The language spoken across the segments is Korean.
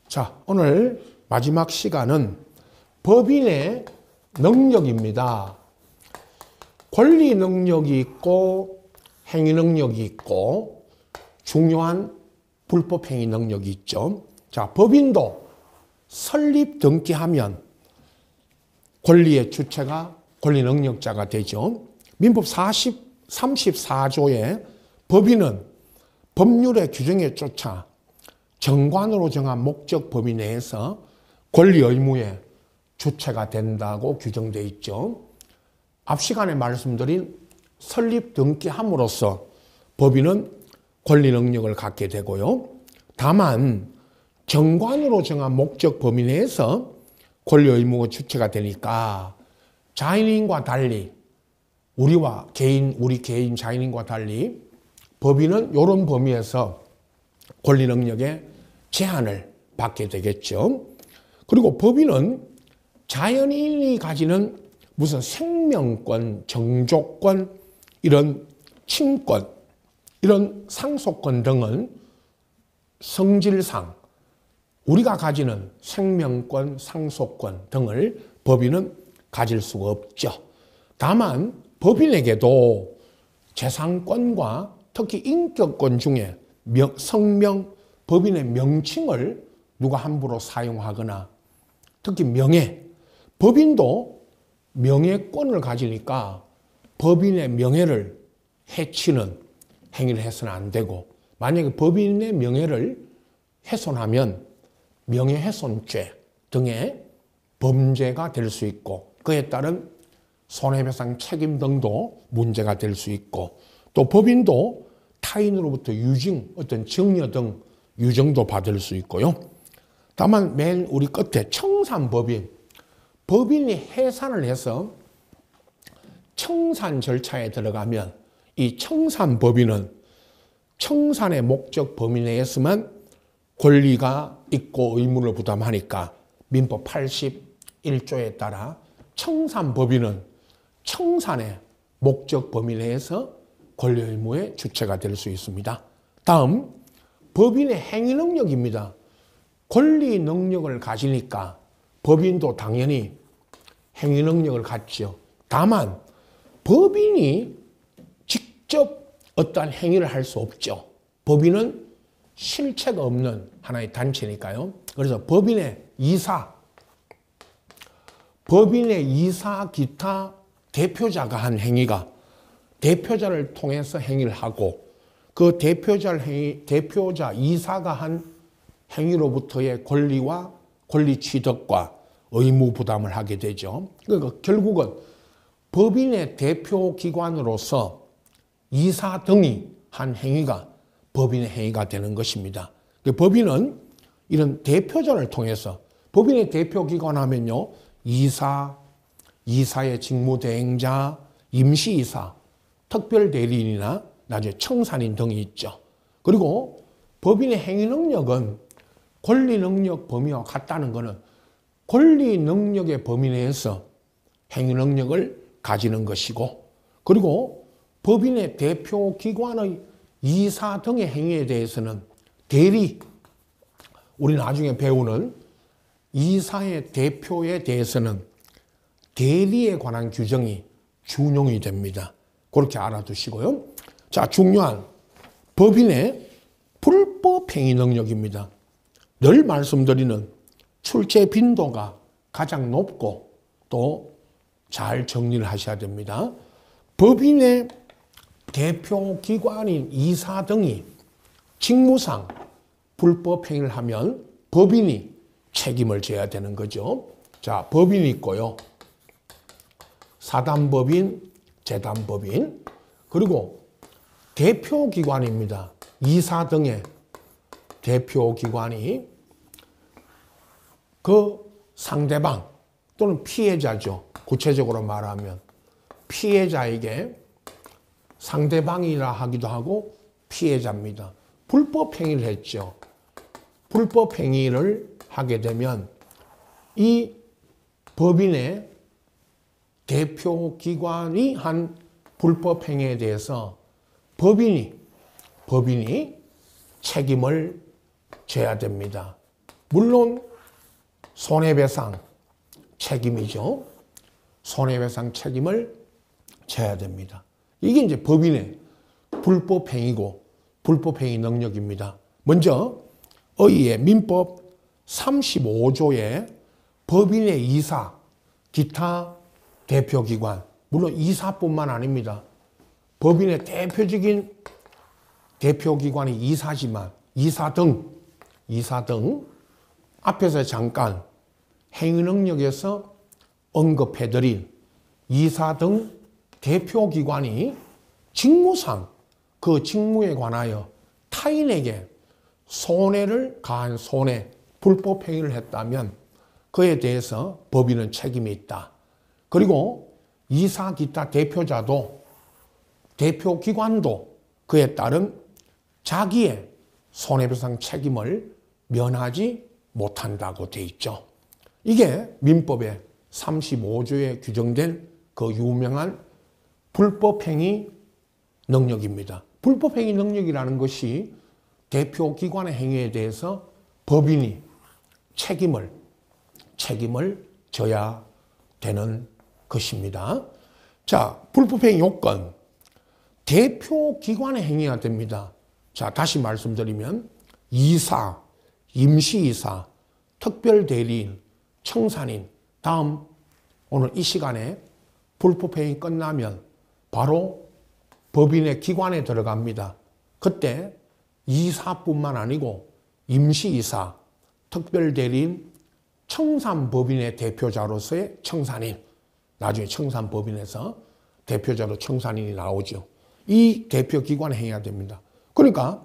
자, 오늘 마지막 시간은 법인의 능력입니다. 권리 능력이 있고 행위 능력이 있고 중요한 불법 행위 능력이 있죠. 자, 법인도 설립 등기하면 권리의 주체가 권리 능력자가 되죠. 민법 34조에 법인은 법률의 규정에 쫓아 정관으로 정한 목적 범위 내에서 권리 의무의 주체가 된다고 규정되어 있죠. 앞 시간에 말씀드린 설립 등기함으로써 법인은 권리 능력을 갖게 되고요. 다만 정관으로 정한 목적 범위 내에서 권리 의무의 주체가 되니까 자인인과 달리 우리 개인 자인인과 달리 법인은 이런 범위에서 권리 능력의 제한을 받게 되겠죠. 그리고 법인은 자연인이 가지는 무슨 생명권, 정조권, 이런 친권, 이런 상속권 등은 성질상 우리가 가지는 생명권, 상속권 등을 법인은 가질 수가 없죠. 다만 법인에게도 재산권과 특히 인격권 중에 성명, 법인의 명칭을 누가 함부로 사용하거나 특히 법인도 명예권을 가지니까 법인의 명예를 해치는 행위를 해서는 안 되고 만약에 법인의 명예를 훼손하면 명예훼손죄 등의 범죄가 될 수 있고 그에 따른 손해배상 책임 등도 문제가 될 수 있고 또 법인도 타인으로부터 유증, 어떤 증여 등 유증도 받을 수 있고요. 다만 맨 우리 끝에 청산법인, 법인이 해산을 해서 청산 절차에 들어가면 이 청산법인은 청산의 목적 범위 내에서만 권리가 있고 의무를 부담하니까 민법 81조에 따라 청산법인은 청산의 목적 범위 내에서 권리 의무의 주체가 될 수 있습니다. 다음 법인의 행위 능력입니다. 권리 능력을 가지니까 법인도 당연히 행위 능력을 갖죠. 다만 법인이 직접 어떠한 행위를 할 수 없죠. 법인은 실체가 없는 하나의 단체니까요. 그래서 법인의 이사 기타 대표자가 한 행위가 대표자를 통해서 행위를 하고 그 대표자 이사가 한 행위로부터의 권리와 권리 취득과 의무 부담을 하게 되죠. 그러니까 결국은 법인의 대표기관으로서 이사 등이 한 행위가 법인의 행위가 되는 것입니다. 법인은 이런 대표자를 통해서 법인의 대표기관 하면요. 이사의 직무대행자, 임시이사, 특별대리인이나 나중에 청산인 등이 있죠. 그리고 법인의 행위 능력은 권리 능력 범위와 같다는 것은 권리 능력의 범위 내에서 행위 능력을 가지는 것이고 그리고 법인의 대표기관의 이사 등의 행위에 대해서는 우리 나중에 배우는 이사의 대표에 대해서는 대리에 관한 규정이 준용이 됩니다. 그렇게 알아두시고요. 자, 중요한 법인의 불법 행위 능력입니다. 늘 말씀드리는 출제 빈도가 가장 높고 또 잘 정리를 하셔야 됩니다. 법인의 대표기관인 이사 등이 직무상 불법 행위를 하면 법인이 책임을 져야 되는 거죠. 자, 법인이 있고요. 사단법인, 재단법인, 그리고 대표기관입니다. 이사 등의 대표기관이 그 상대방 또는 피해자죠. 구체적으로 말하면 피해자에게 상대방이라 하기도 하고 피해자입니다. 불법 행위를 했죠. 불법 행위를 하게 되면 이 법인의 대표기관이 한 불법 행위에 대해서 법인이 책임을 져야 됩니다. 물론 손해배상 책임이죠. 손해배상 책임을 져야 됩니다. 이게 이제 법인의 불법행위고 불법행위 능력입니다. 먼저 의의 민법 35조에 법인의 이사, 기타 대표기관, 물론 이사뿐만 아닙니다. 법인의 대표적인 대표기관이 이사지만 이사 등 앞에서 잠깐 행위능력에서 언급해드린 이사 등 대표기관이 직무상 그 직무에 관하여 타인에게 손해를 가한 손해, 불법행위를 했다면 그에 대해서 법인은 책임이 있다. 그리고 이사 기타 대표자도 대표기관도 그에 따른 자기의 손해배상 책임을 면하지 못한다고 돼 있죠. 이게 민법의 35조에 규정된 그 유명한 불법행위 능력입니다. 불법행위 능력이라는 것이 대표기관의 행위에 대해서 법인이 책임을 져야 되는 것입니다. 자, 불법행위 요건. 대표기관의 행위가 됩니다. 자, 다시 말씀드리면 이사, 임시이사, 특별대리인, 청산인, 다음 오늘 이 시간에 불법행위 끝나면 바로 법인의 기관에 들어갑니다. 그때 이사뿐만 아니고 임시이사, 특별대리인, 청산법인의 대표자로서의 청산인, 나중에 청산법인에서 대표자로 청산인이 나오죠. 이 대표기관에 행해야 됩니다. 그러니까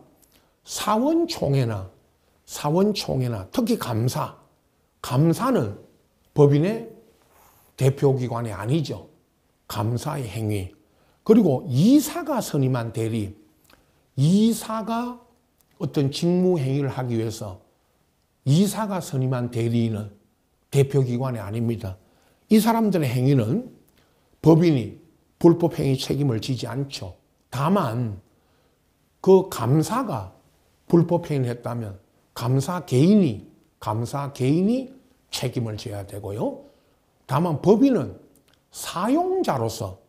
사원총회나 특히 감사는 법인의 대표기관이 아니죠. 감사의 행위. 그리고 이사가 선임한 대리, 이사가 어떤 직무행위를 하기 위해서 이사가 선임한 대리인은 대표기관이 아닙니다. 이 사람들의 행위는 법인이 불법행위 책임을 지지 않죠. 다만 그 감사가 불법행위를 했다면 감사 개인이 책임을 져야 되고요. 다만 법인은 사용자로서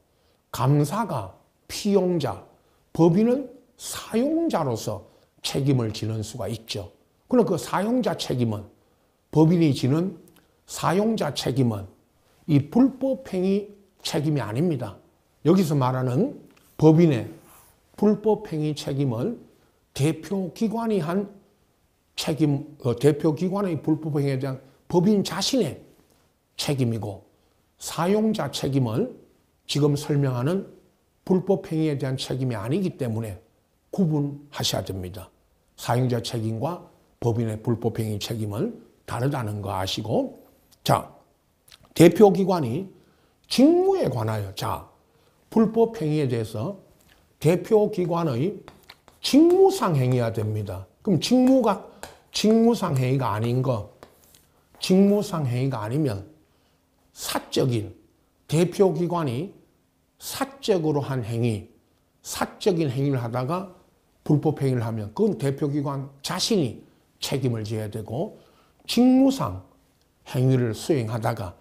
감사가 피용자, 법인은 사용자로서 책임을 지는 수가 있죠. 그럼 그 사용자 책임은 법인이 지는 사용자 책임은 이 불법행위 책임이 아닙니다. 여기서 말하는 법인의 불법행위 책임은 대표기관이 한 책임, 대표기관의 불법행위에 대한 법인 자신의 책임이고 사용자 책임은 지금 설명하는 불법행위에 대한 책임이 아니기 때문에 구분하셔야 됩니다. 사용자 책임과 법인의 불법행위 책임은 다르다는 거 아시고, 자, 대표기관이 직무에 관하여, 자, 불법행위에 대해서 대표기관의 직무상 행위가 됩니다. 그럼 직무상 행위가 아닌 거, 직무상 행위가 아니면 사적인, 대표기관이 사적으로 한 행위, 사적인 행위를 하다가 불법행위를 하면 그건 대표기관 자신이 책임을 져야 되고, 직무상 행위를 수행하다가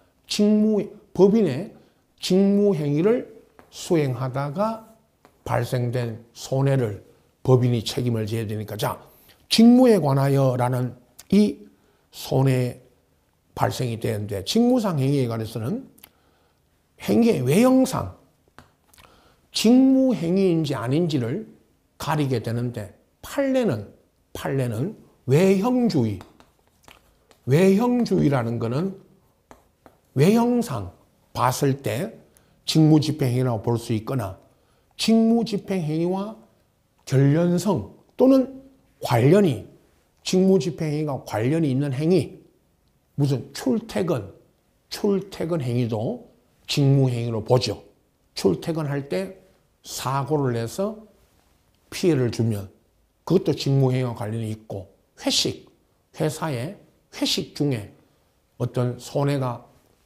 법인의 직무행위를 수행하다가 발생된 손해를 법인이 책임을 져야 되니까, 자, 직무에 관하여라는 이 손해 발생이 되는데, 직무상 행위에 관해서는 행위의 외형상 직무행위인지 아닌지를 가리게 되는데, 판례는 외형주의라는 것은 외형상 봤을 때 직무집행행위라고 볼 수 있거나 직무집행행위와 결련성 또는 관련이, 직무집행행위가 관련이 있는 행위, 무슨 출퇴근 행위도 직무행위로 보죠. 출퇴근할 때 사고를 내서 피해를 주면 그것도 직무행위와 관련이 있고, 회사의 회식 중에 어떤 손해가,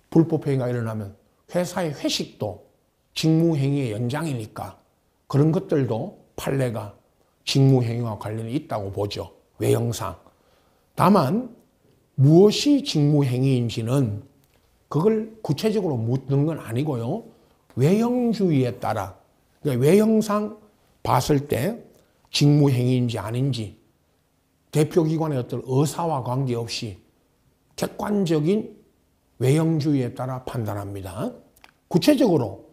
불법행위가 일어나면 회사의 회식도 직무행위의 연장이니까 그런 것들도 판례가 직무행위와 관련이 있다고 보죠. 외형상. 다만 무엇이 직무행위인지는 그걸 구체적으로 묻는 건 아니고요. 외형주의에 따라, 그러니까 외형상 봤을 때 직무행위인지 아닌지 대표기관의 어떤 의사와 관계없이 객관적인 외형주의에 따라 판단합니다. 구체적으로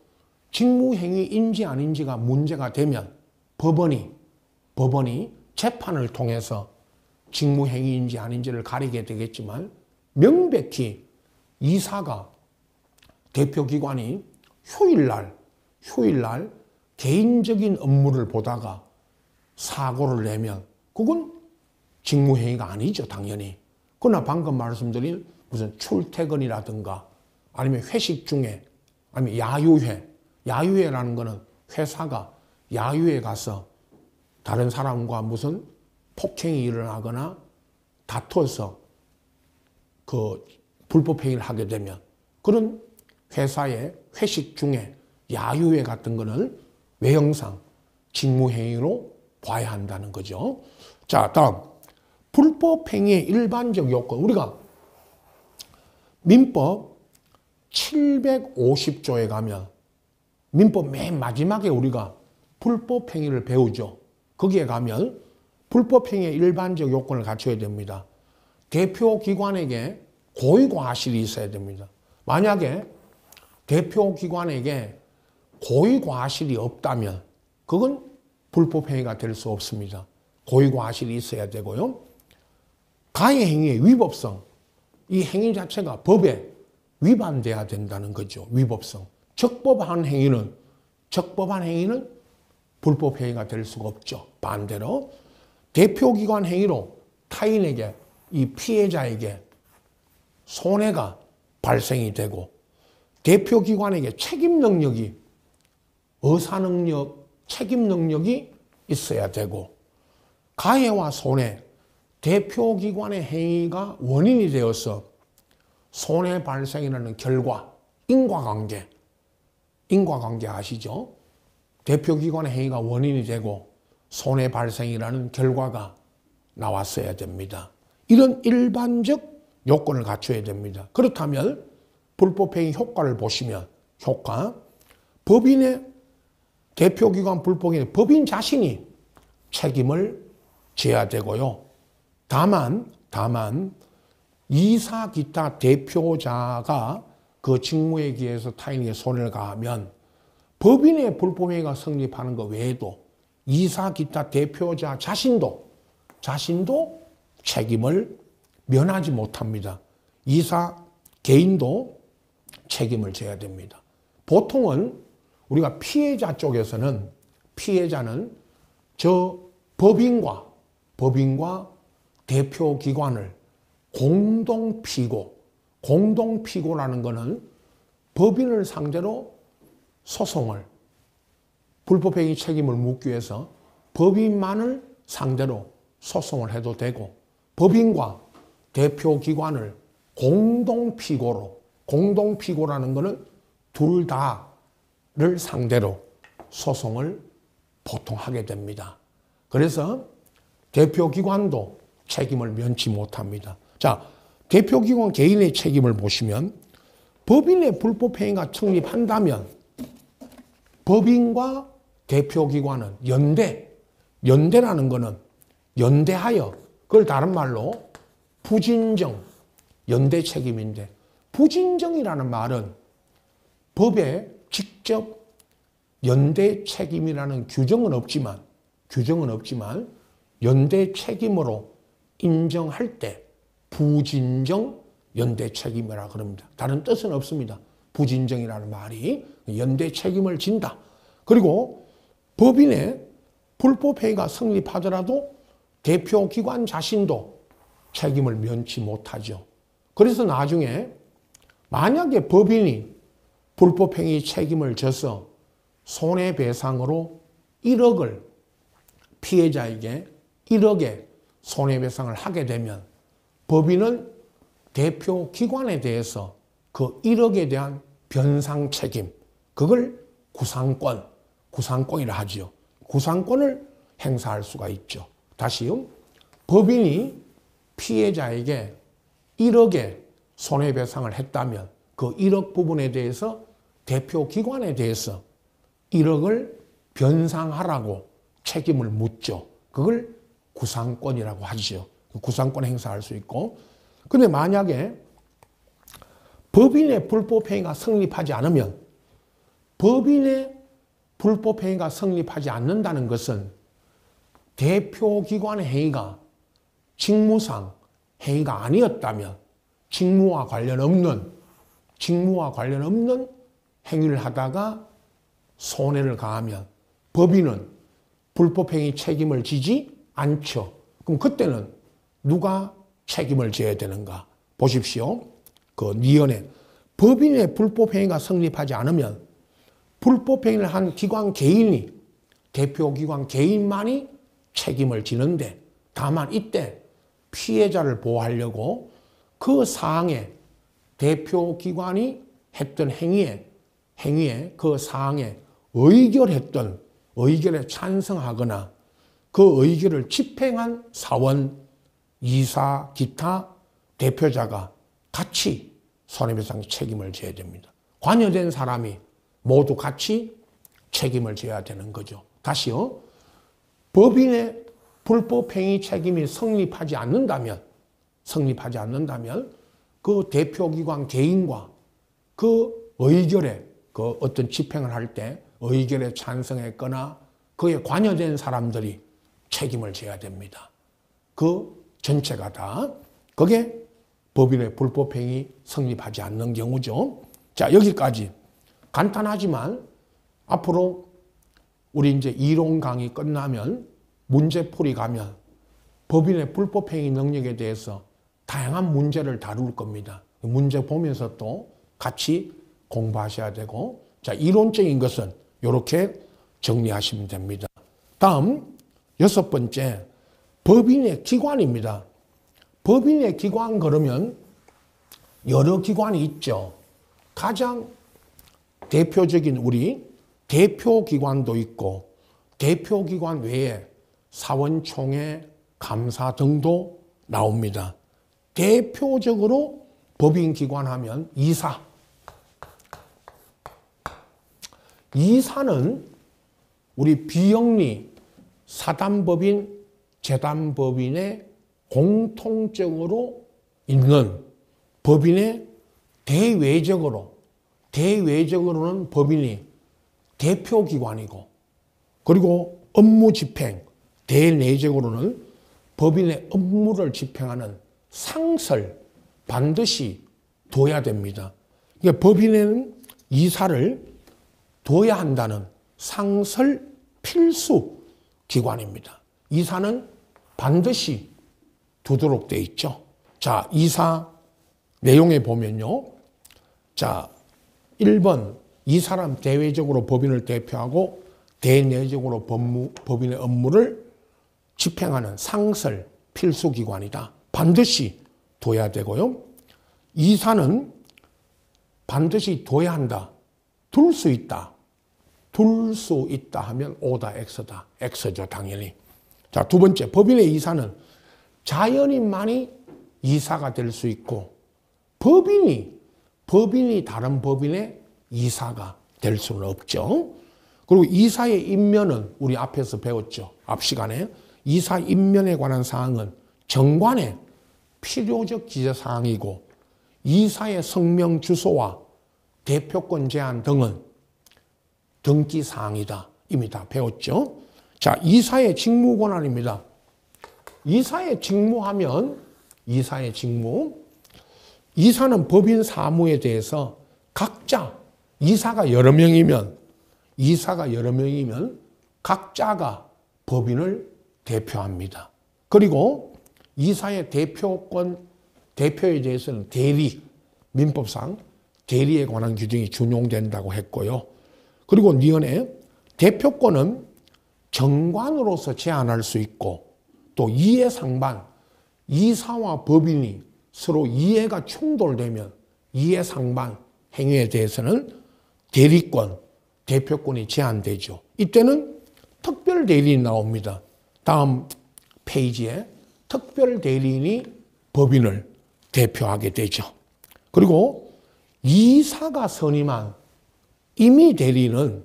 직무행위인지 아닌지가 문제가 되면 법원이 재판을 통해서 직무행위인지 아닌지를 가리게 되겠지만 명백히 이사가 대표기관이 휴일날 개인적인 업무를 보다가 사고를 내면 그건 직무행위가 아니죠, 당연히. 그러나 방금 말씀드린 무슨 출퇴근이라든가 아니면 회식 중에 아니면 야유회라는 거는 회사가 야유회 가서 다른 사람과 무슨 폭행이 일어나거나 다퉈서 그 불법행위를 하게 되면 그런 회사의 회식 중에 야유회 같은 거는 외형상 직무행위로 봐야 한다는 거죠. 자, 다음 불법행위의 일반적 요건. 우리가 민법 750조에 가면 민법 맨 마지막에 우리가 불법행위를 배우죠. 거기에 가면 불법행위의 일반적 요건을 갖춰야 됩니다. 대표기관에게 고의과실이 있어야 됩니다. 만약에 대표기관에게 고의과실이 없다면 그건 불법행위가 될 수 없습니다. 고의과실이 있어야 되고요. 가해행위의 위법성, 이 행위 자체가 법에 위반돼야 된다는 거죠. 위법성. 적법한 행위는 불법행위가 될 수가 없죠. 반대로 대표기관 행위로 타인에게, 이 피해자에게 손해가 발생이 되고 대표기관에게 책임 능력이 있어야 되고 가해와 손해, 대표기관의 행위가 원인이 되어서 손해 발생이라는 결과, 인과관계 아시죠? 대표기관의 행위가 원인이 되고 손해 발생이라는 결과가 나왔어야 됩니다. 이런 일반적 요건을 갖춰야 됩니다. 그렇다면 불법행위 효과를 보시면 법인의 대표기관 불법행위 법인 자신이 책임을 져야 되고요. 다만 이사 기타 대표자가 그 직무에 기해서 타인에게 손해를 가하면 법인의 불법행위가 성립하는 것 외에도 이사 기타 대표자 자신도 책임을 면하지 못합니다. 이사 개인도 책임을 져야 됩니다. 보통은 우리가 피해자 쪽에서는 피해자는 저 법인과 대표기관을 공동피고라는 것은 법인을 상대로 소송을, 불법행위 책임을 묻기 위해서 법인만을 상대로 소송을 해도 되고 법인과 대표기관을 공동피고라는 것은 둘 다를 상대로 소송을 보통 하게 됩니다. 그래서 대표기관도 책임을 면치 못합니다. 자, 대표기관 개인의 책임을 보시면 법인의 불법행위가成立한다면 법인과 대표기관은 연대라는 것은 연대하여, 그걸 다른 말로 부진정, 연대 책임인데 부진정이라는 말은 법에 직접 연대 책임이라는 규정은 없지만 연대 책임으로 인정할 때 부진정 연대 책임이라 그럽니다. 다른 뜻은 없습니다. 부진정이라는 말이 연대 책임을 진다. 그리고 법인의 불법행위가 성립하더라도 대표기관 자신도 책임을 면치 못하죠. 그래서 나중에 만약에 법인이 불법행위 책임을 져서 손해배상으로 1억을 피해자에게 1억의 손해배상을 하게 되면 법인은 대표기관에 대해서 그 1억에 대한 변상 책임, 그걸 구상권이라 하죠. 구상권을 행사할 수가 있죠. 다시요. 법인이 피해자에게 1억의 손해배상을 했다면 그 1억 부분에 대해서 대표 기관에 대해서 1억을 변상하라고 책임을 묻죠. 그걸 구상권이라고 하죠. 구상권 행사할 수 있고. 근데 만약에 법인의 불법행위가 성립하지 않으면, 법인의 불법행위가 성립하지 않는다는 것은 대표기관의 행위가 직무상 행위가 아니었다면, 직무와 관련 없는 행위를 하다가 손해를 가하면 법인은 불법행위 책임을 지지 않죠. 그럼 그때는 누가 책임을 져야 되는가? 보십시오. 그 니은에 법인의 불법행위가 성립하지 않으면 불법행위를 한 기관 개인이, 대표기관 개인만이 책임을 지는데, 다만 이때 피해자를 보호하려고 그 사항에 대표기관이 했던 행위에 그 사항에 의결에 찬성하거나 그 의결을 집행한 사원, 이사, 기타 대표자가 같이 손해배상 책임을 져야 됩니다. 관여된 사람이 모두 같이 책임을 져야 되는 거죠. 다시요. 법인의 불법행위 책임이 성립하지 않는다면 그 대표기관 개인과 그 의결에, 그 어떤 집행을 할 때 의결에 찬성했거나 그에 관여된 사람들이 책임을 져야 됩니다. 그 전체가 다. 그게 법인의 불법행위 성립하지 않는 경우죠. 자, 여기까지 간단하지만 앞으로 우리 이제 이론 강의 끝나면 문제풀이 가면 법인의 불법행위 능력에 대해서 다양한 문제를 다룰 겁니다. 문제 보면서 또 같이 공부하셔야 되고, 자, 이론적인 것은 이렇게 정리하시면 됩니다. 다음 6번째, 법인의 기관입니다. 법인의 기관 그러면 여러 기관이 있죠. 가장 대표적인 우리 대표기관도 있고, 대표기관 외에 사원총회, 감사 등도 나옵니다. 대표적으로 법인기관 하면 이사는 우리 비영리 사단법인, 재단법인에 공통적으로 있는 법인의 대외적으로는 법인이 대표기관이고, 그리고 업무 집행, 대내적으로는 법인의 업무를 집행하는 상설 반드시 둬야 됩니다. 그러니까 법인에는 이사를 둬야 한다는 상설 필수 기관입니다. 이사는 반드시 두도록 돼 있죠. 자, 이사 내용에 보면요. 자, 1번 이 사람 대외적으로 법인을 대표하고 대내적으로 법인의 업무를 집행하는 상설 필수기관이다. 반드시 둬야 되고요. 이사는 반드시 둬야 한다. 둘 수 있다. 둘 수 있다 하면 O다, X다. X죠, 당연히. 자, 두 번째, 법인의 이사는 자연인만이 이사가 될 수 있고, 법인이 다른 법인의 이사가 될 수는 없죠. 그리고 이사의 임면은 우리 앞에서 배웠죠. 앞 시간에. 이사 임면에 관한 사항은 정관의 필요적 지시사항이고, 이사의 성명 주소와 대표권 제한 등은 등기사항이다. 이미 다 배웠죠. 자, 이사의 직무 권한입니다. 이사의 직무하면 이사는 법인 사무에 대해서 각자 이사가 여러 명이면 각자가 법인을 대표합니다. 그리고 이사의 대표에 대해서는 민법상 대리에 관한 규정이 준용된다고 했고요. 그리고 니은에 대표권은 정관으로서 제한할 수 있고, 또 이해상반, 이사와 법인이 서로 이해가 충돌되면 이해상반 행위에 대해서는 대표권이 제한되죠. 이때는 특별대리인이 나옵니다. 다음 페이지에 특별대리인이 법인을 대표하게 되죠. 그리고 이사가 선임한 임의 대리는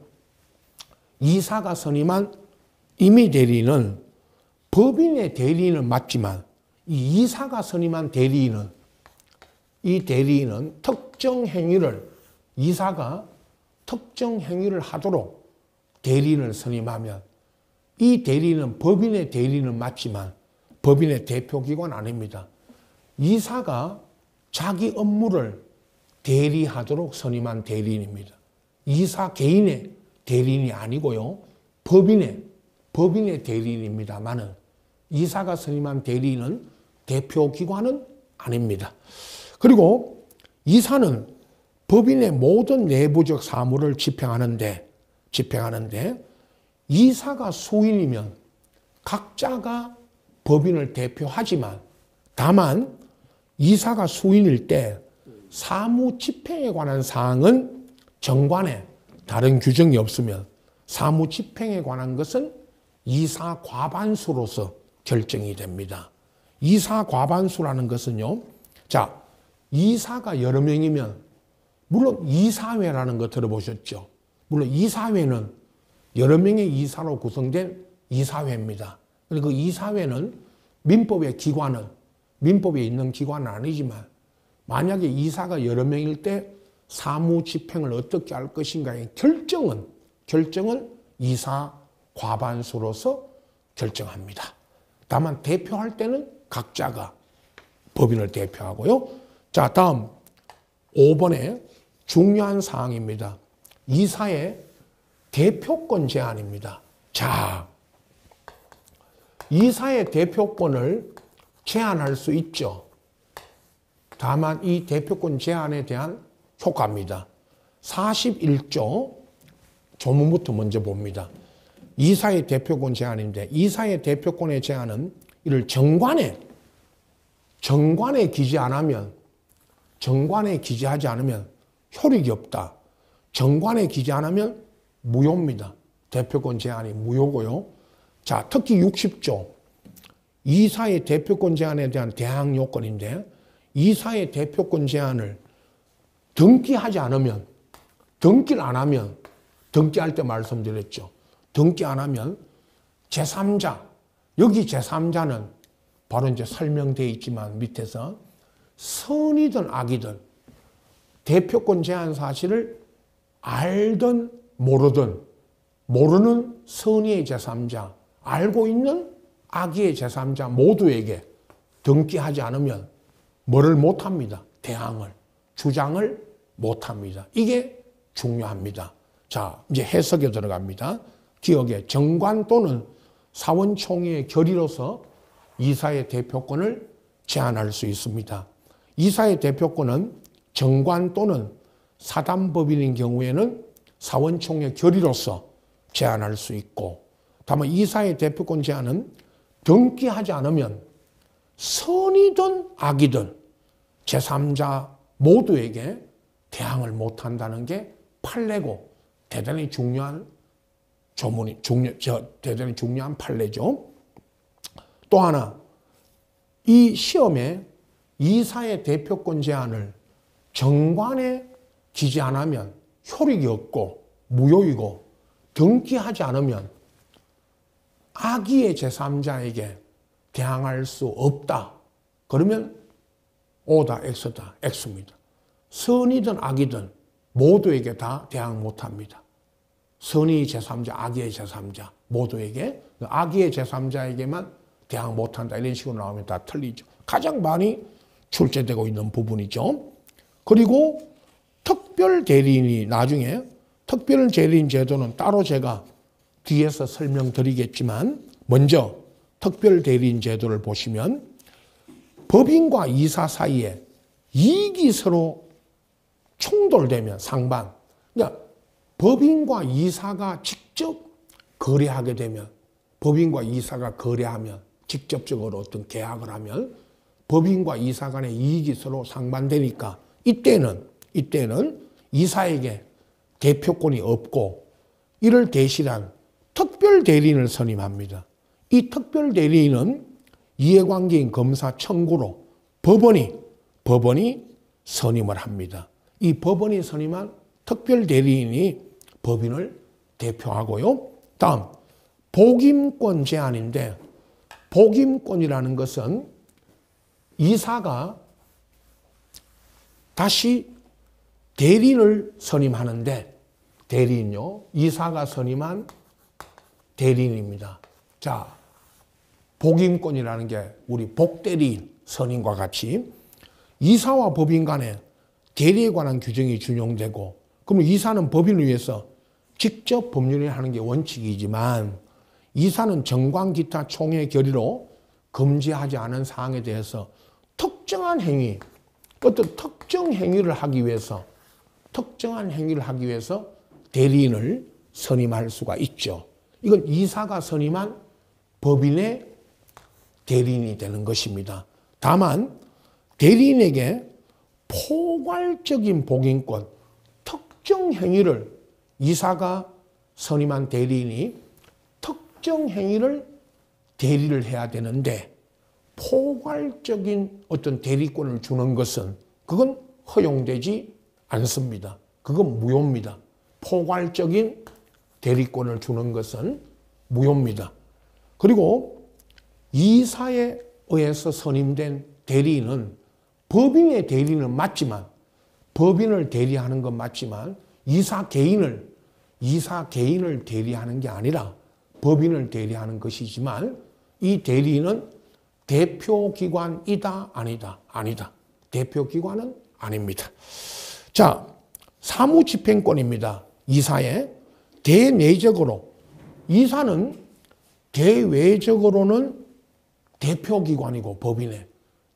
법인의 대리인은 맞지만 이 이사가 선임한 대리인은 이사가 특정 행위를 하도록 대리인을 선임하면 이 대리인은 법인의 대리인은 맞지만 법인의 대표기관 아닙니다. 이사가 자기 업무를 대리하도록 선임한 대리인입니다. 이사 개인의 대리인이 아니고요. 법인의 대리인입니다만은 이사가 선임한 대리인은 대표기관은 아닙니다. 그리고 이사는 법인의 모든 내부적 사무를 집행하는데 이사가 수인이면 각자가 법인을 대표하지만 다만 이사가 수인일 때 사무 집행에 관한 사항은 정관에 다른 규정이 없으면 사무 집행에 관한 것은 이사 과반수로서 결정이 됩니다. 이사 과반수라는 것은요. 자, 이사가 여러 명이면 물론 이사회라는 거 들어보셨죠? 물론 이사회는 여러 명의 이사로 구성된 이사회입니다. 그리고 그 이사회는 민법에 있는 기관은 아니지만 만약에 이사가 여러 명일 때 사무 집행을 어떻게 할 것인가의 결정은 이사 과반수로서 결정합니다. 다만 대표할 때는 각자가 법인을 대표하고요. 자, 다음 5번에 중요한 사항입니다. 이사의 대표권 제한입니다. 자, 이사의 대표권을 제한할 수 있죠. 다만 이 대표권 제한에 대한 효과입니다. 41조 조문부터 먼저 봅니다. 이사의 대표권 제한인데 이사의 대표권의 제한은 이를 정관에 기재하지 않으면 효력이 없다. 정관에 기재 안 하면 무효입니다. 대표권 제한이 무효고요. 자, 특히 60조 이사의 대표권 제한에 대한 대항 요건인데 이사의 대표권 제한을 등기하지 않으면 등기할 때 말씀드렸죠. 등기 안 하면 제3자, 여기 제3자는 바로 이제 설명되어 있지만 밑에서 선이든 악이든 대표권 제한 사실을 알든 모르는 선의의 제3자, 알고 있는 악의의 제3자 모두에게 등기하지 않으면 뭐를 못합니다. 대항을, 주장을 못합니다. 이게 중요합니다. 자, 이제 해석에 들어갑니다. 기억에 정관 또는 사원총회의 결의로서 이사의 대표권을 제한할 수 있습니다. 이사의 대표권은 정관 또는 사단법인인 경우에는 사원총회 결의로서 제한할 수 있고 다만 이사의 대표권 제한은 등기하지 않으면 선이든 악이든 제3자 모두에게 대항을 못한다는 게 판례고 대단히 중요한 대단히 중요한 판례죠. 또 하나, 이 시험에 이사의 대표권 제한을 정관에 기재 안 하면 효력이 없고 무효이고 등기하지 않으면 악의의 제3자에게 대항할 수 없다. 그러면 O다, X다, X입니다. 선이든 악이든 모두에게 다 대항 못합니다. 선의 제3자, 악의의 제3자 모두에게 악의의 제3자에게만 대항 못한다. 이런 식으로 나오면 다 틀리죠. 가장 많이 출제되고 있는 부분이죠. 그리고 특별 대리인이 나중에 특별 대리인 제도는 따로 제가 뒤에서 설명드리겠지만 먼저 특별 대리인 제도를 보시면 법인과 이사 사이에 이익이 서로 충돌되면 상반, 그러니까 법인과 이사가 직접 거래하게 되면 법인과 이사가 거래하면 직접적으로 어떤 계약을 하면 법인과 이사 간의 이익이 서로 상반되니까 이때는 이사에게 대표권이 없고 이를 대신한 특별 대리인을 선임합니다. 이 특별 대리인은 이해관계인 검사 청구로 법원이 법원이 선임을 합니다. 이 법원이 선임한 특별 대리인이 법인을 대표하고요. 다음 복임권 제한인데, 복임권이라는 것은 이사가 다시 대리인을 선임하는데, 대리인요, 이사가 선임한 대리인입니다. 자, 복임권이라는 게 우리 복대리인 선임과 같이 이사와 법인 간에 대리에 관한 규정이 준용되고, 그럼 이사는 법인을 위해서 직접 법률을 하는 게 원칙이지만, 이사는 정관 기타 총회 결의로 금지하지 않은 사항에 대해서 특정한 행위, 어떤 특정 행위를 하기 위해서, 특정한 행위를 하기 위해서 대리인을 선임할 수가 있죠. 이건 이사가 선임한 법인의 대리인이 되는 것입니다. 다만 대리인에게 포괄적인 복인권, 특정 행위를 이사가 선임한 대리인이 특정 행위를 대리를 해야 되는데, 포괄적인 어떤 대리권을 주는 것은 그건 허용되지 않습니다. 그건 무효입니다. 포괄적인 대리권을 주는 것은 무효입니다. 그리고 이사에 의해서 선임된 대리인은 법인의 대리인은 맞지만, 법인을 대리하는 건 맞지만 이사 개인을 대리하는 게 아니라 법인을 대리하는 것이지만, 이 대리인은 대표기관이다 아니다? 아니다. 대표기관은 아닙니다. 자, 사무집행권입니다. 이사의 대내적으로, 이사는 대외적으로는 대표기관이고 법인의,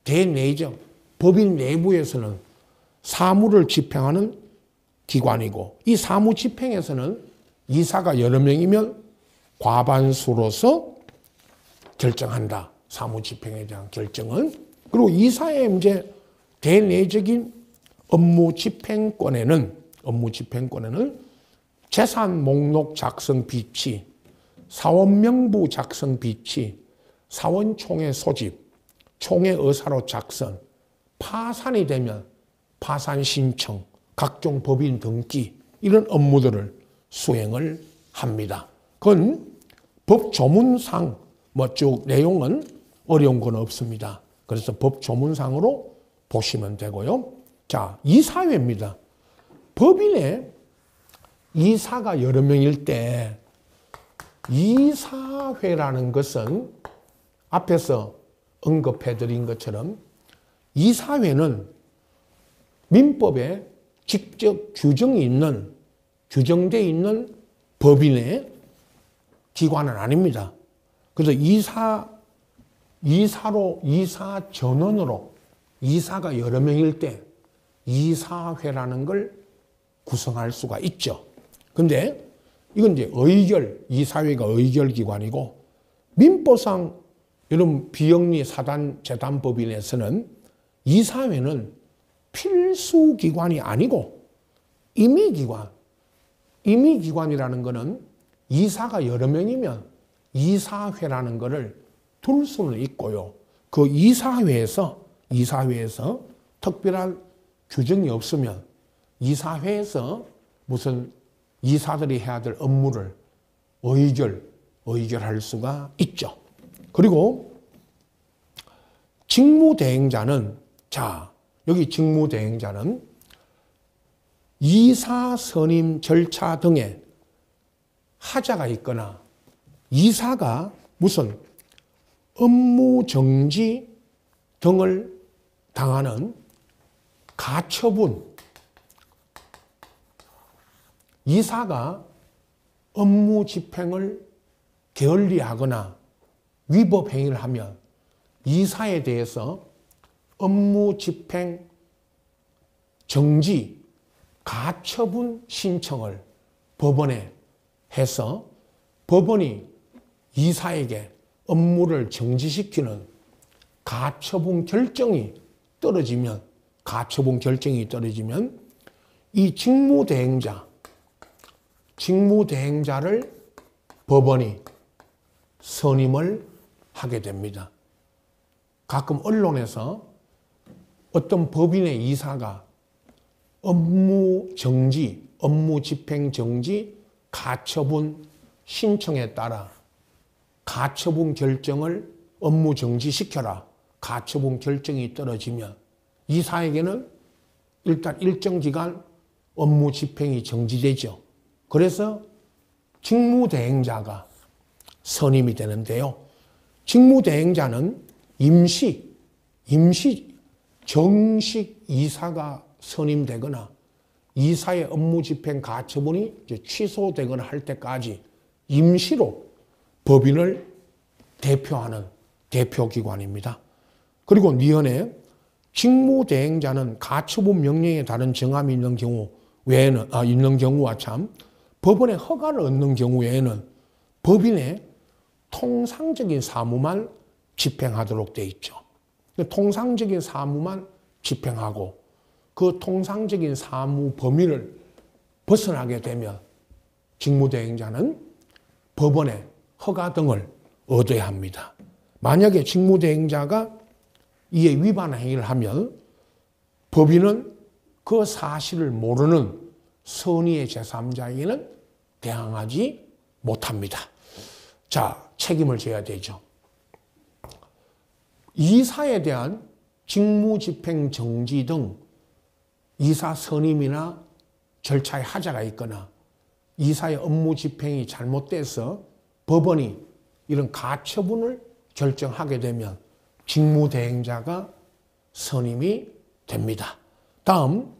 대내적, 법인 내부에서는 사무를 집행하는 기관이고, 이 사무집행에서는 이사가 여러 명이면 과반수로서 결정한다. 사무집행에 대한 결정은. 그리고 이사의 이제 대내적인 업무집행권에는 재산 목록 작성 비치, 사원명부 작성 비치, 사원총회 소집, 총회 의사로 작성, 파산이 되면 파산 신청, 각종 법인 등기, 이런 업무들을 수행을 합니다. 그건 법 조문상 쭉 내용은 어려운 건 없습니다. 그래서 법 조문상으로 보시면 되고요. 자, 이사회입니다. 법인에 이사가 여러 명일 때 이사회라는 것은 앞에서 언급해 드린 것처럼 이사회는 민법에 직접 규정되어 있는 법인의 기관은 아닙니다. 그래서 이사 전원으로 이사가 여러 명일 때 이사회라는 걸 구성할 수가 있죠. 근데 이건 이제 이사회가 의결기관이고, 민법상 이런 비영리 사단 재단법인에서는 이사회는 필수기관이 아니고 임의기관이라는 거는 이사가 여러 명이면 이사회라는 거를 둘 수는 있고요. 그 이사회에서 특별한 규정이 없으면 이사회에서 무슨 이사들이 해야 될 업무를 의결할 수가 있죠. 그리고 직무대행자는, 여기 직무대행자는 이사 선임 절차 등에 하자가 있거나 이사가 무슨 업무 정지 등을 당하는 가처분, 이사가 업무 집행을 게을리하거나 위법 행위를 하면 이사에 대해서 업무 집행 정지, 가처분 신청을 법원에 해서 법원이 이사에게 업무를 정지시키는 가처분 결정이 떨어지면 이 직무대행자를 법원이 선임을 하게 됩니다. 가끔 언론에서 어떤 법인의 이사가 업무 정지, 업무 집행 정지, 가처분 신청에 따라 가처분 결정을 업무 정지시켜라. 가처분 결정이 떨어지면 이사에게는 일단 일정 기간 업무 집행이 정지되죠. 그래서 직무대행자가 선임이 되는데요. 직무대행자는 정식 이사가 선임되거나 이사의 업무 집행 가처분이 취소되거나 할 때까지 임시로 법인을 대표하는 대표기관입니다. 그리고 니은에 직무대행자는 가처분 명령에 따른 정함이 있는 경우와 법원의 허가를 얻는 경우 외에는 법인의 통상적인 사무만 집행하도록 되어 있죠. 통상적인 사무만 집행하고 그 통상적인 사무 범위를 벗어나게 되면 직무대행자는 법원의 허가 등을 얻어야 합니다. 만약에 직무대행자가 이에 위반 행위를 하면 법인은 그 사실을 모르는 선의의 제3자에게는 대항하지 못합니다. 자, 책임을 져야 되죠. 이사에 대한 직무집행 정지 등 이사 선임이나 절차에 하자가 있거나 이사의 업무 집행이 잘못돼서 법원이 이런 가처분을 결정하게 되면 직무대행자가 선임이 됩니다. 다음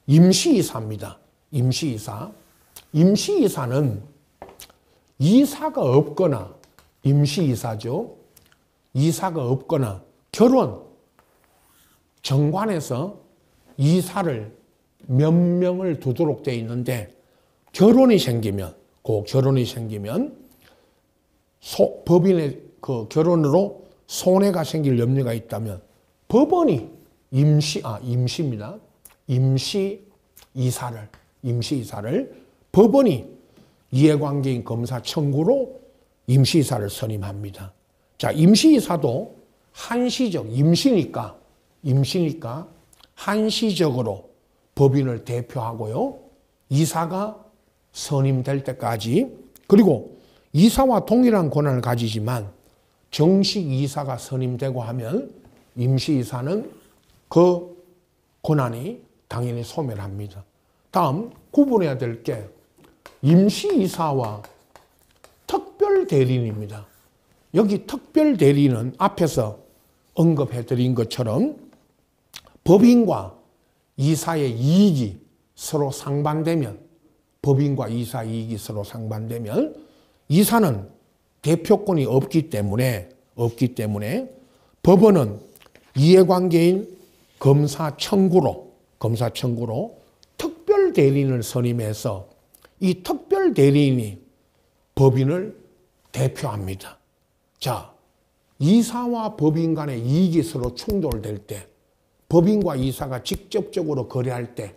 임시이사입니다. 임시이사는 이사가 없거나 임시이사죠. 이사가 없거나 결혼 정관에서 이사를 몇 명을 두도록 되어 있는데 결혼이 생기면 법인의 그 결혼으로 손해가 생길 염려가 있다면 법원이 임시이사를 법원이 이해관계인 검사 청구로 임시이사를 선임합니다. 자, 임시이사도 임시니까 한시적으로 법인을 대표하고요. 이사가 선임될 때까지 그리고 이사와 동일한 권한을 가지지만 정식 이사가 선임되고 하면 임시이사는 그 권한이 당연히 소멸합니다. 다음 구분해야 될 게 임시이사와 특별대리인입니다. 여기 특별대리인은 앞에서 언급해드린 것처럼 법인과 이사의 이익이 서로 상반되면 법인과 이사 이익이 서로 상반되면 이사는 대표권이 없기 때문에 법원은 이해관계인 검사 청구로 특별대리인을 선임해서 이 특별대리인이 법인을 대표합니다. 자, 이사와 법인 간의 이익이 서로 충돌될 때 법인과 이사가 직접 거래할 때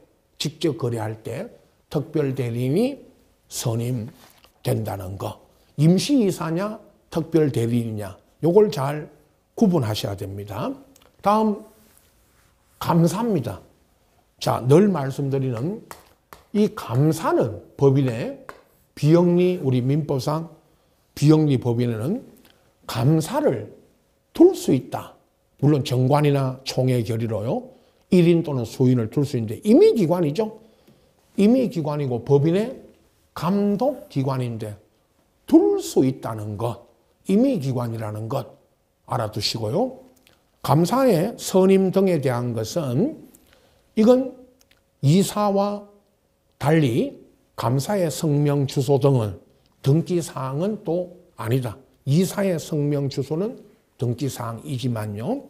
특별대리인이 선임된다는 거. 임시이사냐 특별대리인이냐 요걸 잘 구분하셔야 됩니다. 다음 감사입니다. 자, 늘 말씀드리는 이 감사는 법인의 우리 민법상 비영리 법인에는 감사를 둘 수 있다. 물론 정관이나 총회 결의로요. 1인 또는 수인을 둘 수 있는데 임의기관이죠. 임의기관이고 법인의 감독기관인데 둘 수 있다는 것, 임의기관이라는 것 알아두시고요. 감사의 선임 등에 대한 것은 이건 이사와 달리 감사의 성명 주소 등은 등기사항은 또 아니다. 이사의 성명 주소는 등기사항이지만요.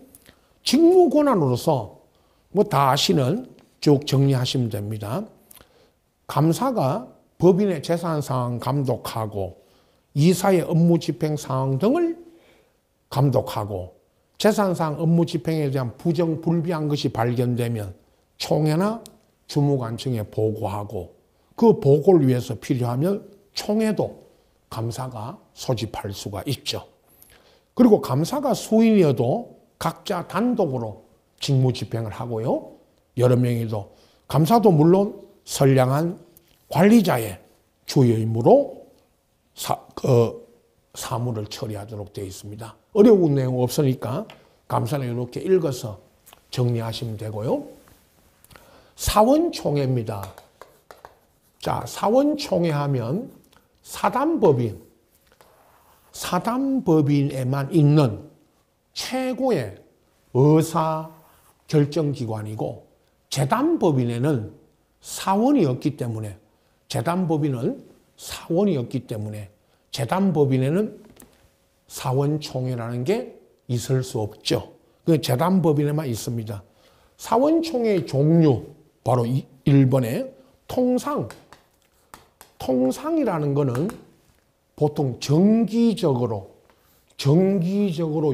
직무권한으로서 다 아시는 쭉 정리하시면 됩니다. 감사가 법인의 재산상황 감독하고 이사의 업무 집행 상황 등을 감독하고 재산상 업무 집행에 대한 부정 불비한 것이 발견되면 총회나 주무관청에 보고하고 그 보고를 위해서 필요하면 총회도 감사가 소집할 수가 있죠. 그리고 감사가 수인이어도 각자 단독으로 직무 집행을 하고요. 여러 명이도 감사도 물론 선량한 관리자의 주요 임무로 사무를 처리하도록 되어 있습니다. 어려운 내용 없으니까 감사는 이렇게 읽어서 정리하시면 되고요. 사원총회입니다. 자, 사원총회 하면 사단법인에만 있는 최고의 의사 결정기관이고, 재단법인에는 사원이 없기 때문에, 재단법인에는 사원총회라는 게 있을 수 없죠. 그 재단법인에만 있습니다. 사원총회의 종류, 바로 1번에 통상이라는 거는 보통 정기적으로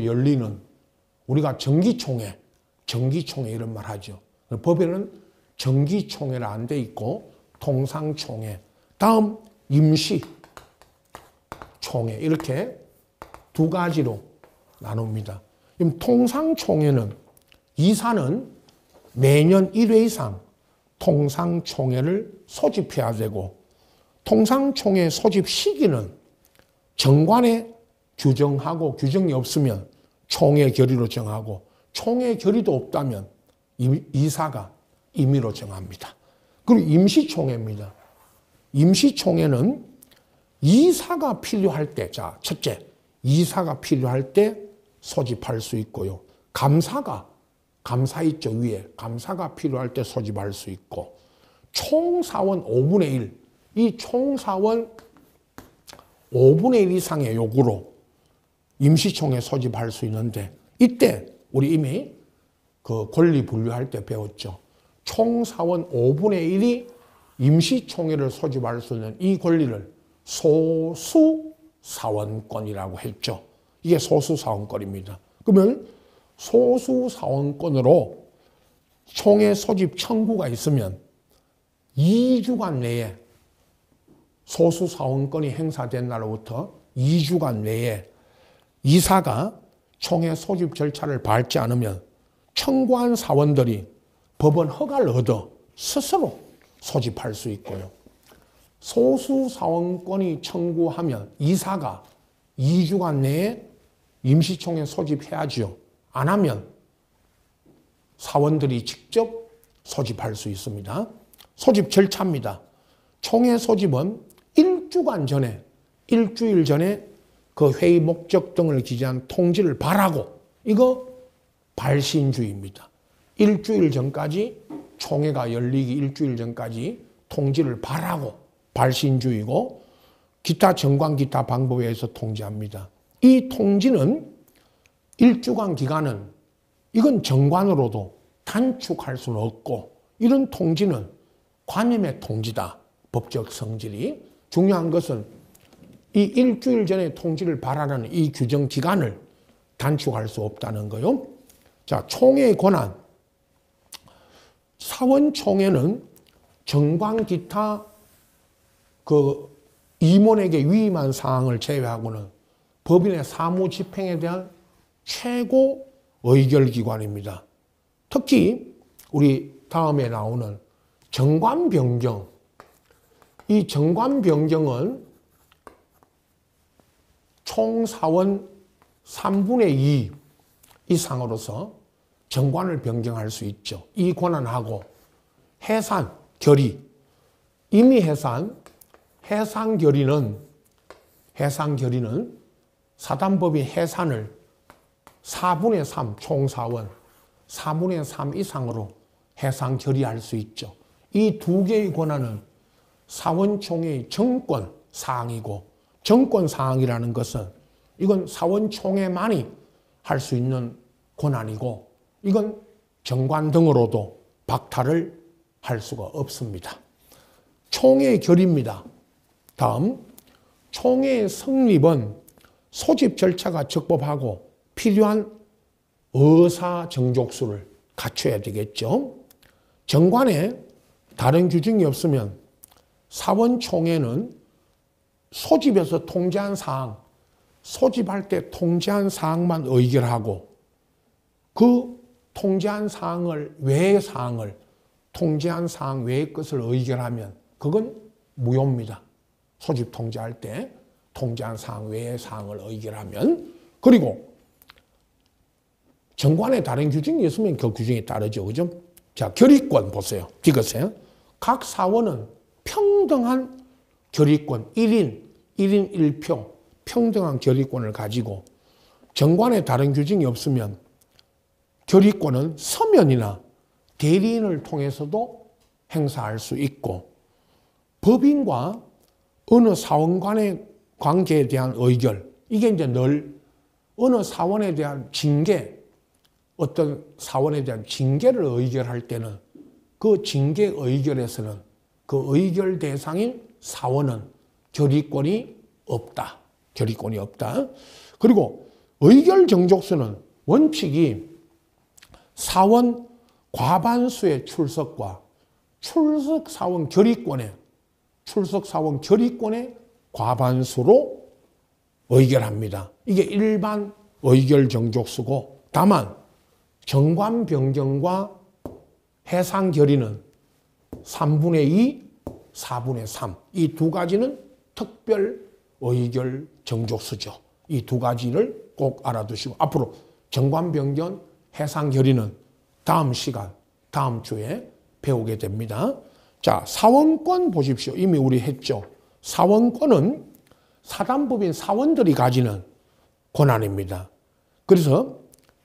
열리는, 우리가 정기총회 이런 말 하죠. 법에는 정기총회라 안 돼 있고 통상총회, 다음 임시총회, 이렇게 두 가지로 나눕니다. 통상총회는 이사는 매년 1회 이상 통상총회를 소집해야 되고, 통상총회 소집 시기는 정관에 규정하고, 규정이 없으면 총회 결의로 정하고, 총회 결의도 없다면 이사가 임의로 정합니다. 그리고 임시총회입니다. 임시총회는 이사가 필요할 때, 자, 첫째, 이사가 필요할 때 소집할 수 있고요. 감사 있죠, 위에. 감사가 필요할 때 소집할 수 있고, 총사원 5분의 1, 이 총사원 5분의 1 이상의 요구로 임시총회 소집할 수 있는데, 이때 우리 이미 그 권리 분류할 때 배웠죠. 총사원 5분의 1이 임시총회를 소집할 수 있는 이 권리를 소수사원권이라고 했죠. 이게 소수사원권입니다. 그러면 소수사원권으로 총회 소집 청구가 있으면 2주간 내에, 소수사원권이 행사된 날로부터 2주간 내에 이사가 총회 소집 절차를 밟지 않으면 청구한 사원들이 법원 허가를 얻어 스스로 소집할 수 있고요. 소수사원권이 청구하면 이사가 2주간 내에 임시총회 소집해야죠. 안 하면 사원들이 직접 소집할 수 있습니다. 소집 절차입니다. 총회 소집은 일주일 전에 그 회의 목적 등을 기재한 통지를 발하고, 이거 발신주의입니다. 일주일 전까지, 총회가 열리기 일주일 전까지 통지를 발하고 발신주의고, 기타 정관 기타 방법에 의해서 통지합니다. 이 통지는 일주간 기간은 이건 정관으로도 단축할 수는 없고, 이런 통지는 관임의 통지다. 법적 성질이. 중요한 것은 이 일주일 전에 통지를 발하는 이 규정 기간을 단축할 수 없다는 거요. 자, 총회의 권한. 사원총회는 정관 기타 그 임원에게 위임한 사항을 제외하고는 법인의 사무 집행에 대한 최고 의결기관입니다. 특히 우리 다음에 나오는 정관 변경. 이 정관 변경은 총사원 3분의 2 이상으로서 정관을 변경할 수 있죠. 이 권한하고 해산, 결의, 임의 해산 결의는 사단법인 해산을 4분의 3 총사원 4분의 3 이상으로 해산 결의할 수 있죠. 이 두 개의 권한은 사원총회의 정권 사항이고, 정권 사항이라는 것은 이건 사원총회만이 할 수 있는 권한이고, 이건 정관 등으로도 박탈을 할 수가 없습니다. 총회 결의입니다. 다음, 총회의 성립은 소집 절차가 적법하고 필요한 의사 정족수를 갖춰야 되겠죠. 정관에 다른 규정이 없으면 사원총회는 소집에서 통지한 사항, 소집할 때 통지한 사항만 의결하고, 그 통제한 사항을, 외의 사항을, 통제한 사항 외의 것을 의결하면 그건 무효입니다. 소집 통제할 때 통제한 사항 외의 사항을 의결하면. 그리고 정관에 다른 규정이 있으면 그 규정에 따르죠. 그죠? 자, 결의권 보세요. 읽으세요. 각 사원은 평등한 결의권, 1인 1표 평등한 결의권을 가지고 정관에 다른 규정이 없으면 결의권은 서면이나 대리인을 통해서도 행사할 수 있고, 법인과 어느 사원 간의 관계에 대한 의결, 이게 이제 늘 어느 사원에 대한 징계, 어떤 사원에 대한 징계를 의결할 때는 그 징계 의결에서는 그 의결 대상인 사원은 결의권이 없다. 결의권이 없다. 그리고 의결 정족수는 원칙이 사원 과반수의 출석과 출석 사원 결의권의 과반수로 의결합니다. 이게 일반 의결 정족수고, 다만 정관 변경과 해상 결의는 3분의 2, 4분의 3. 이 두 가지는 특별 의결 정족수죠. 이 두 가지를 꼭 알아두시고, 앞으로 정관 변경, 해상 결의는 다음 시간, 다음 주에 배우게 됩니다. 자, 사원권 보십시오. 이미 우리 했죠. 사원권은 사단법인 사원들이 가지는 권한입니다. 그래서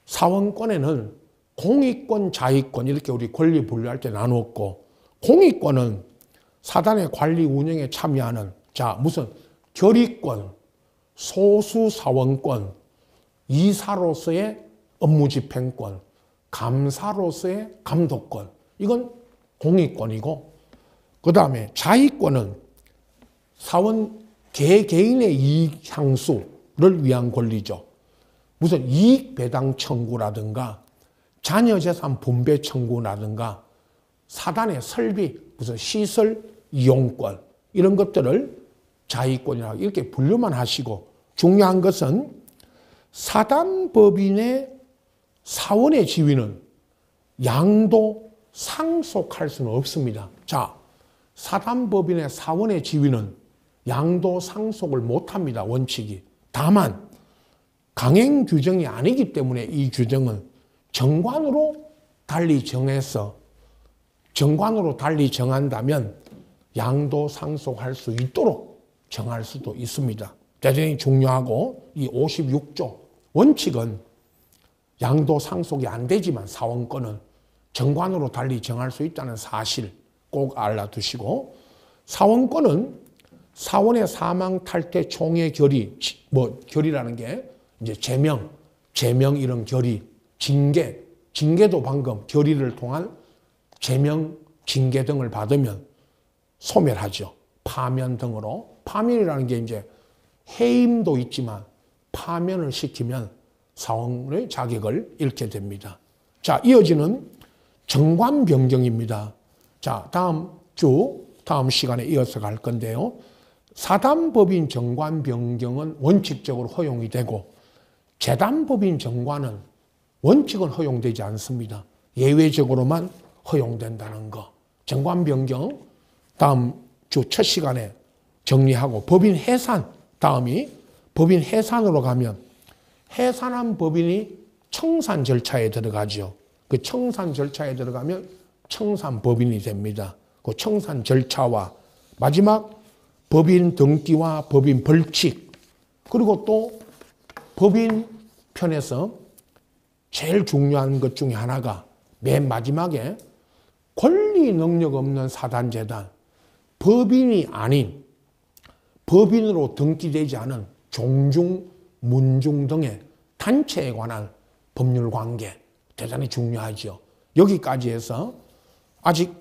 사원권에는 공익권, 자익권 이렇게 우리 권리 분류할 때 나누었고, 공익권은 사단의 관리 운영에 참여하는, 자, 무슨 결의권, 소수사원권, 이사로서의 업무집행권, 감사로서의 감독권, 이건 공익권이고, 그 다음에 자익권은 사원 개개인의 이익 향수를 위한 권리죠. 무슨 이익 배당 청구라든가 자녀재산 분배 청구라든가 사단의 설비, 무슨 시설 이용권, 이런 것들을 자익권이라고 이렇게 분류만 하시고, 중요한 것은 사단법인의 사원의 지위는 양도 상속할 수는 없습니다. 자, 사단법인의 사원의 지위는 양도 상속을 못합니다. 원칙이. 다만 강행 규정이 아니기 때문에 이 규정은 정관으로 달리 정한다면 양도 상속할 수 있도록 정할 수도 있습니다. 대단히 중요하고, 이 56조 원칙은 양도 상속이 안 되지만 사원권은 정관으로 달리 정할 수 있다는 사실 꼭 알아두시고, 사원권은 사원의 사망, 탈퇴, 총회 결의, 결의라는 게 이제 제명 이런 결의, 징계도 방금 결의를 통한 제명, 징계 등을 받으면 소멸하죠. 파면 등으로. 파면이라는 게 이제 해임도 있지만 파면을 시키면 사원의 자격을 잃게 됩니다. 자, 이어지는 정관 변경입니다. 자, 다음 시간에 이어서 갈 건데요. 사단법인 정관 변경은 원칙적으로 허용이 되고, 재단법인 정관은 원칙은 허용되지 않습니다. 예외적으로만 허용된다는 거. 정관 변경 다음 주 첫 시간에 정리하고, 법인 해산 다음이 법인 해산으로 가면 해산한 법인이 청산 절차에 들어가죠. 그 청산 절차에 들어가면 청산법인이 됩니다. 그 청산 절차와 마지막 법인 등기와 법인 벌칙, 그리고 또 법인 편에서 제일 중요한 것 중에 하나가 맨 마지막에 권리 능력 없는 사단재단, 법인이 아닌 법인으로 등기되지 않은 종중, 문중 등의 단체에 관한 법률관계, 대단히 중요하죠. 여기까지 해서 아직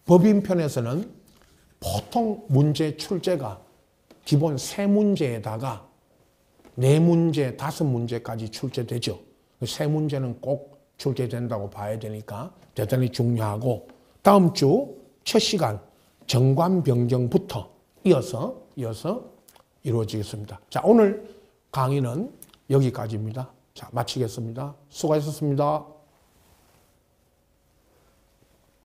법인편에서는 보통 문제 출제가 기본 3문제에다가 4문제, 5문제까지 출제되죠. 3문제는 꼭 출제된다고 봐야 되니까 대단히 중요하고, 다음 주 첫 시간 정관 변경부터 이어서 이루어지겠습니다. 자, 오늘 강의는 여기까지입니다. 자, 마치겠습니다. 수고하셨습니다.